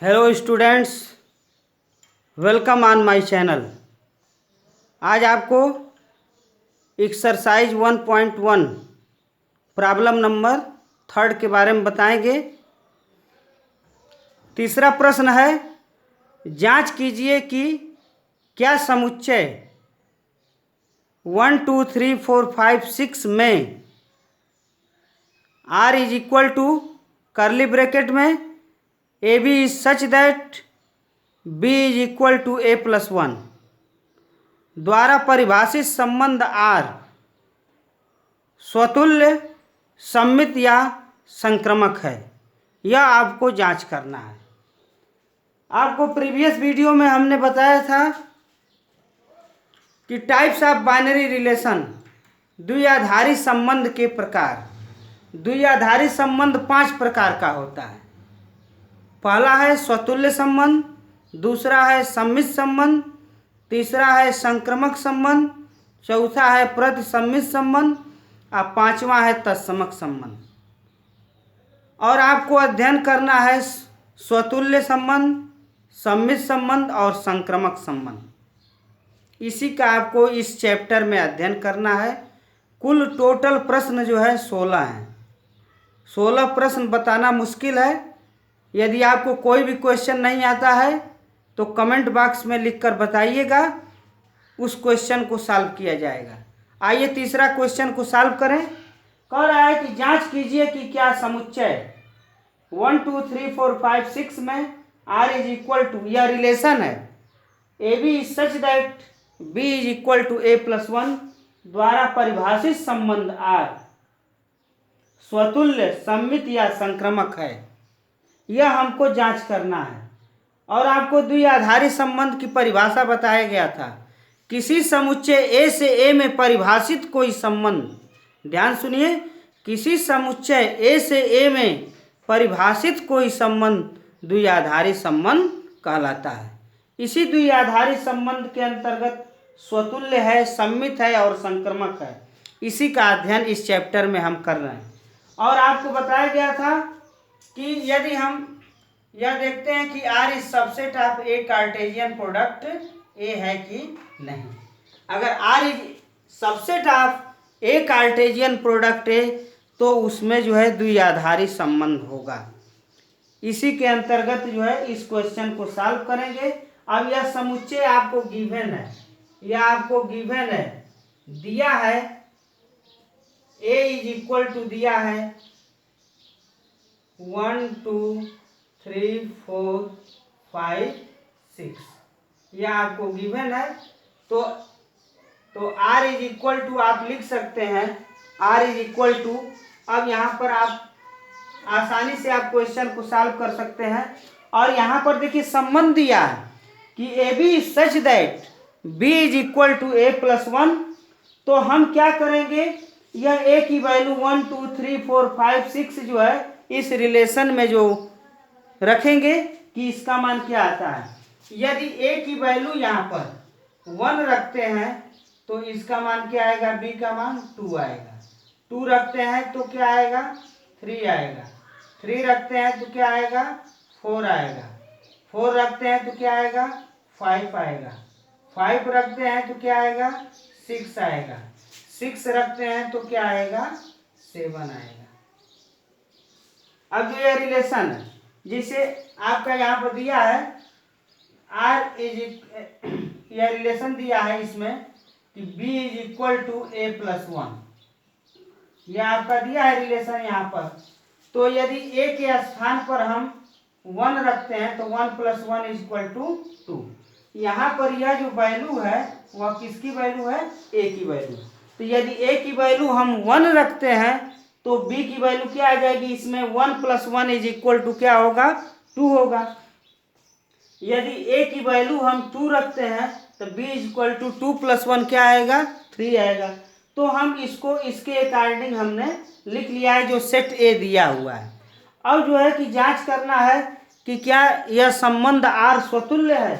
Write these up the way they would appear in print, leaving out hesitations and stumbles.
Hello students, welcome on my channel. आज आपको exercise 1.1 problem number 3 के बारे में बताएंगे। तीसरा प्रश्न है, जांच कीजिए कि क्या समुच्चय 1 2 3 4 5 6 में R is equal to curly bracket में A B is such that B is equal to A plus 1 द्वारा परिभाषित संबंध R स्वतुल्य, सममित या संक्रमक है। यह आपको जांच करना है। आपको प्रीवियस वीडियो में हमने बताया था कि टाइप्स ऑफ बाइनरी रिलेशन, द्विआधारी संबंध के प्रकार। द्विआधारी संबंध 5 प्रकार का होता है। पहला है स्वतुल्य संबंध, दूसरा है सम्मित संबंध, तीसरा है संक्रमक संबंध, चौथा है प्रतिसम्मित संबंध और पांचवा है तत्समक संबंध। और आपको अध्ययन करना है स्वतुल्य संबंध, सम्मित संबंध और संक्रमक संबंध। इसी का आपको इस चैप्टर में अध्ययन करना है। कुल टोटल प्रश्न जो है 16 हैं। 16 प्रश्न बताना मुश्किल है। यदि आपको कोई भी क्वेश्चन नहीं आता है तो कमेंट बॉक्स में लिखकर बताइएगा, उस क्वेश्चन को सॉल्व किया जाएगा। आइए तीसरा क्वेश्चन को सॉल्व करें। कह रहा है कि जांच कीजिए कि क्या समुच्चय 1 2 3 4 5 6 में R इज इक्वल टू, यह रिलेशन है, A B is such that B is equal to A plus 1 द्वारा परिभाषित संबंध R स्वतुल्य, सम्मित या संक्रमक है। यह हमको जांच करना है। और आपको द्विआधारी संबंध की परिभाषा बताया गया था। किसी समुच्चय ए से ए में परिभाषित कोई संबंध, ध्यान सुनिए, किसी समुच्चय ए से ए में परिभाषित कोई संबंध द्विआधारी संबंध कहलाता है। इसी द्विआधारी संबंध के अंतर्गत स्वतुल्य है, सम्मित है और संक्रमक है। इसी का अध्ययन इस चैप्टर में हम कर रहे हैं। और आपको बताया गया था कि यदि हम यह देखते हैं कि R is subset of A Cartesian product ए है कि नहीं। अगर R is subset of A Cartesian product ए तो उसमें जो है द्विआधारी संबंध होगा। इसी के अंतर्गत जो है इस क्वेश्चन को सॉल्व करेंगे। अब यह समुच्चय आपको गिवन है, यह आपको गिवन है, दिया है ए इज इक्वल टू दिया है 1 2 3 4 5 6, यह आपको गिवन है। तो R इज इक्वल टू आप लिख सकते हैं, R इज इक्वल टू, अब यहाँ पर आप आसानी से आप क्वेश्चन को सॉल्व कर सकते हैं। और यहाँ पर देखिए संबंध दिया है कि A B is such that B is equal to A plus 1। तो हम क्या करेंगे, यह ए की वैल्यू 1 2 3 4 5 6 जो है इस रिलेशन में जो रखेंगे कि इसका मान क्या आता है। यदि ए की वैल्यू यहाँ पर 1 रखते हैं तो इसका मान क्या आएगा, बी का मान 2 आएगा। 2 रखते हैं तो क्या आएगा, 3 आएगा। 3 रखते हैं तो क्या आएगा, 4 आएगा। 4 रखते हैं तो क्या आएगा, 5 आएगा। 5 रखते हैं तो क्या आएगा, 6 आएगा। 6 रखते हैं तो क्या आएगा, 7 आएगा। अब जो ये रिलेशन है, जिसे आपका यहाँ पर दिया है R इज, यह रिलेशन दिया है इसमें कि B is equal to A plus 1, यह आपका दिया है रिलेशन यहाँ पर। तो यदि A के स्थान पर हम 1 रखते हैं तो 1 प्लस 1 इज इक्वल टू 2। यहाँ पर यह जो वैल्यू है वह किसकी वैल्यू है, A की वैल्यू। तो यदि A की वैल्यू हम 1 रखते हैं तो B की वैल्यू क्या आ जाएगी, इसमें 1 प्लस 1 इज इक्वल टू क्या होगा, 2 होगा। यदि A की वैल्यू हम 2 रखते हैं तो B is equal to 2 plus 1 क्या आएगा, 3 आएगा। तो हम इसको इसके अकॉर्डिंग हमने लिख लिया है जो सेट ए दिया हुआ है। अब जो है कि जांच करना है कि क्या यह संबंध R स्वतुल्य है।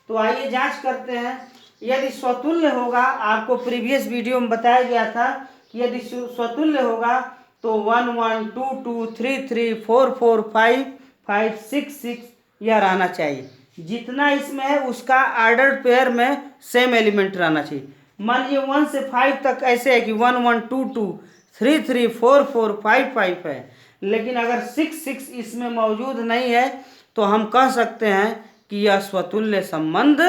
तो आइए जांच करते हैं। यदि स्वतुल्य होगा, आपको प्रीवियस वीडियो में बताया गया था कि यदि स्वतुल्य होगा तो 1 1 2 2 3 3 4 4 5 5 6 6 यह रहना चाहिए। जितना इसमें है उसका ऑर्डर्ड पेयर में सेम एलिमेंट रहना चाहिए। मान लीजिए 1 से 5 तक ऐसे है कि 1 1 2 2 3 3 4 4 5 5 है, लेकिन अगर 6 6 इसमें मौजूद नहीं है तो हम कह सकते हैं कि यह स्वतुल्य संबंध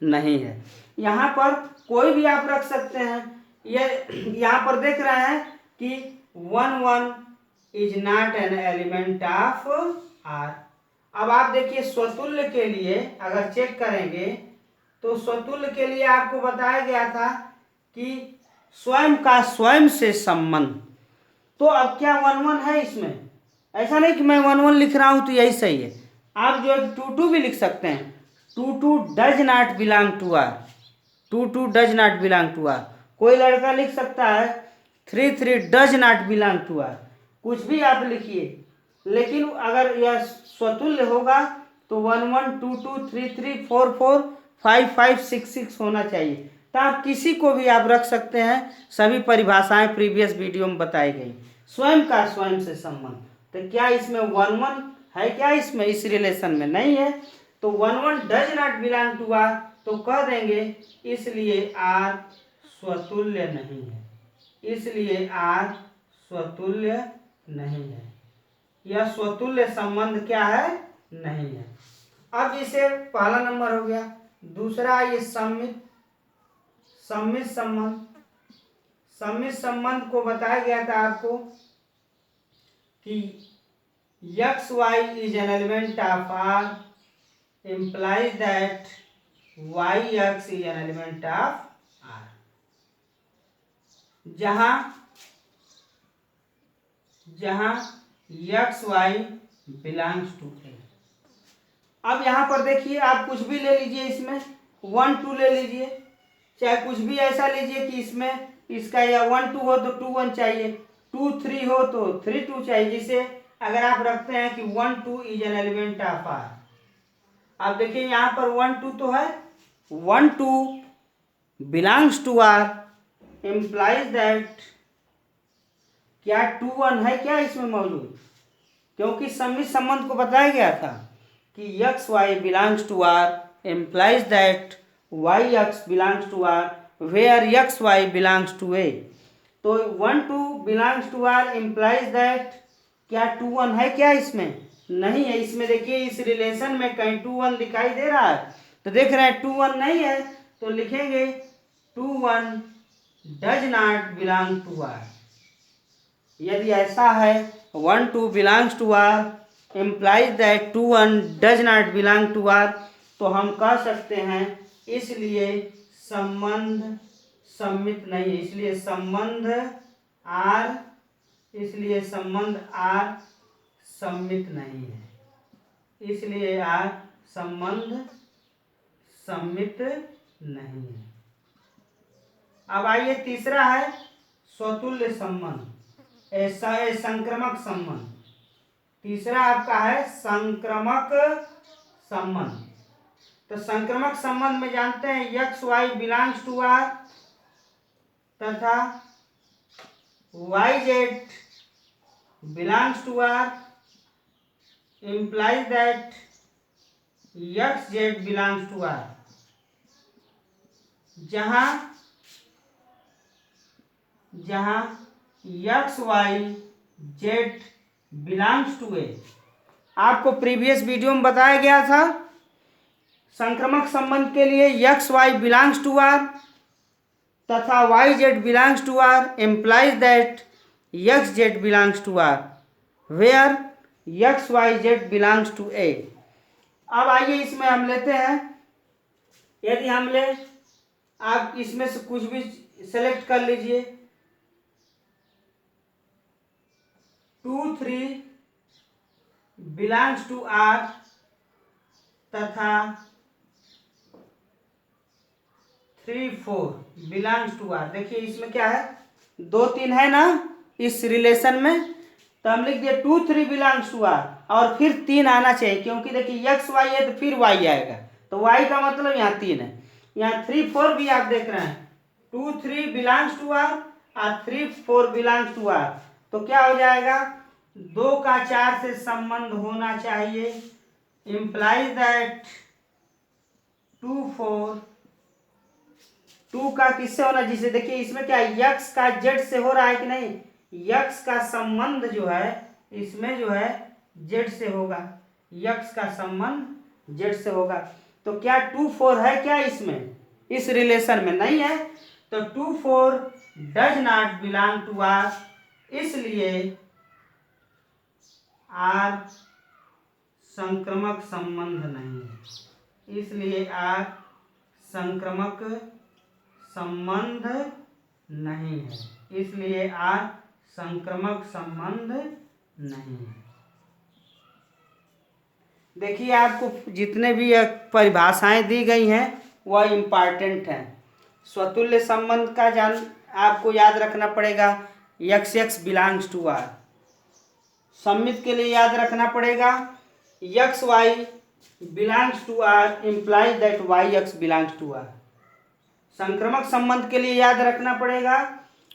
नहीं है। यहाँ पर कोई भी आप रख सकते हैं। ये यहाँ पर देख रहे हैं कि 1 1 is not an element of R. अब आप देखिए स्वतुल्य के लिए अगर चेक करेंगे तो स्वतुल्य के लिए आपको बताया गया था कि स्वयं का स्वयं से संबंध। तो अब क्या 1 1 है इसमें? ऐसा नहीं कि मैं 1 1 लिख रहा हूं तो यही सही है। आप जो है 2 2 भी लिख सकते हैं। 2 2 does not belong to R. 2 2 does not belong to R. कोई लड़का लिख सकता है 3 3 does not belong to R. कुछ भी आप लिखिए, लेकिन अगर यह स्वतुल्य होगा तो 1 1 2 2 3 3 4 4 5 5 6 6 होना चाहिए। तो आप किसी को भी आप रख सकते हैं। सभी परिभाषाएं प्रीवियस वीडियो में बताई गई। स्वयं का स्वयं से संबंध, तो क्या इसमें 1 1 है? क्या इसमें इस रिलेशन में नहीं है। तो 1 1 does not belong to R, तो कह देंगे इसलिए आर स्वतुल्य नहीं है। इसलिए आर स्वतुल्य नहीं है। यह स्वतुल्य संबंध क्या है? नहीं है। अब इसे पहला नंबर हो गया। दूसरा ये सम्मित संबंध। सम्मित संबंध को बताया गया था आपको कि X Y is an element of R implies that yx is an element of R। जहां X Y belongs to A. अब यहाँ पर देखिए आप कुछ भी ले लीजिए, इसमें 1 2 ले लीजिए, चाहे कुछ भी ऐसा लीजिए कि इसमें इसका या 1 2 हो तो 2 1 चाहिए, 2 3 हो तो 3 2 चाहिए। जिसे अगर आप रखते हैं कि 1 2 is an element of R. आप देखिए यहाँ पर 1 2 तो है, 1 2 belongs to R implies that क्या 2 1 है क्या इसमें मौजूद? क्योंकि सम्मित संबंध को बताया गया था कि X Y belongs to R implies that Y X belongs to R where X Y belongs to A. तो 1 2 belongs to R implies that क्या 2 1 है क्या इसमें? नहीं है। इसमें देखिए इस रिलेशन में कहीं 2 1 दिखाई दे रहा है, तो देख रहे हैं 2 1 नहीं है, तो लिखेंगे 2 1 does not belong to R. यदि ऐसा है 1 2 belongs to R implies that 2 1 does not belong to R, तो हम कह सकते हैं इसलिए संबंध सम्मित नहीं है। इसलिए संबंध आर सम्मित नहीं है। इसलिए आर संबंध सम्मित नहीं है। अब आइए तीसरा है स्वतुल्य संबंध, संक्रमक संबंध। तीसरा आपका है संक्रमक संबंध। तो संक्रमक संबंध में जानते हैं X Y belongs to R तथा Y Z belongs to R implies that X Z belongs to R. जहां X Y Z belongs to A. आपको प्रीवियस वीडियो में बताया गया था संक्रमक संबंध के लिए X Y belongs to R तथा Y Z belongs to R implies that X Z belongs to R where X Y Z belongs to A. अब आइए इसमें हम लेते हैं, यदि हम ले, आप इसमें से कुछ भी सेलेक्ट कर लीजिए। 2 3 बिलोंग्स टू आर तथा 3 4 बिलोंग्स टू आर। देखिए इसमें क्या है, 2 3 है ना इस रिलेशन में, तो हम लिख दिए 2 3 बिलोंग्स टू आर और फिर 3 आना चाहिए, क्योंकि देखिए एक्स वाई है तो फिर वाई आएगा, तो वाई का मतलब यहाँ 3 है। यहाँ 3 4 भी आप देख रहे हैं 2 3 बिलोंग्स टू आर और 3 4 बिलोंग्स टू आर, तो क्या हो जाएगा 2 का 4 से संबंध होना चाहिए। implies that 2 4 2 का किससे होना, जिसे देखिए इसमें क्या यक्स का जेड से हो रहा है कि नहीं, यक्स का संबंध जो है इसमें जो है जेड से होगा, यक्स का संबंध जेड से होगा। तो क्या 2 4 है क्या इसमें, इस रिलेशन में नहीं है, तो 2 4 does not belong to R, इसलिए आर संक्रमक संबंध नहीं है, इसलिए आर संक्रमक संबंध नहीं है, इसलिए आर संक्रमक संबंध नहीं है। देखिए आपको जितने भी परिभाषाएं दी गई हैं वह इम्पॉर्टेंट हैं। स्वतुल्य संबंध का आपको याद रखना पड़ेगा, X X belongs to R. सममित के लिए याद रखना पड़ेगा X Y belongs to R implies that Y X belongs to R. संक्रमक संबंध के लिए याद रखना पड़ेगा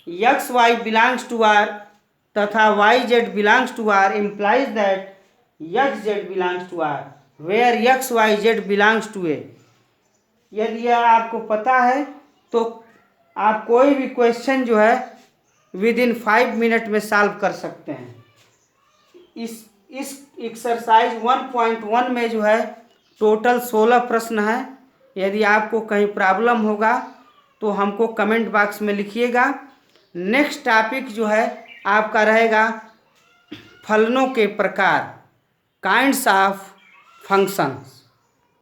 X Y belongs to R तथा Y Z belongs to R implies that X Z belongs to R where X Y Z belongs to A. यदि यह आपको पता है तो आप कोई भी क्वेश्चन जो है विद इन 5 मिनट में सॉल्व कर सकते हैं। इस एक्सरसाइज 1.1 में जो है टोटल 16 प्रश्न है। यदि आपको कहीं प्रॉब्लम होगा तो हमको कमेंट बॉक्स में लिखिएगा। नेक्स्ट टॉपिक जो है आपका रहेगा फलनों के प्रकार, काइंड्स ऑफ फंक्शंस।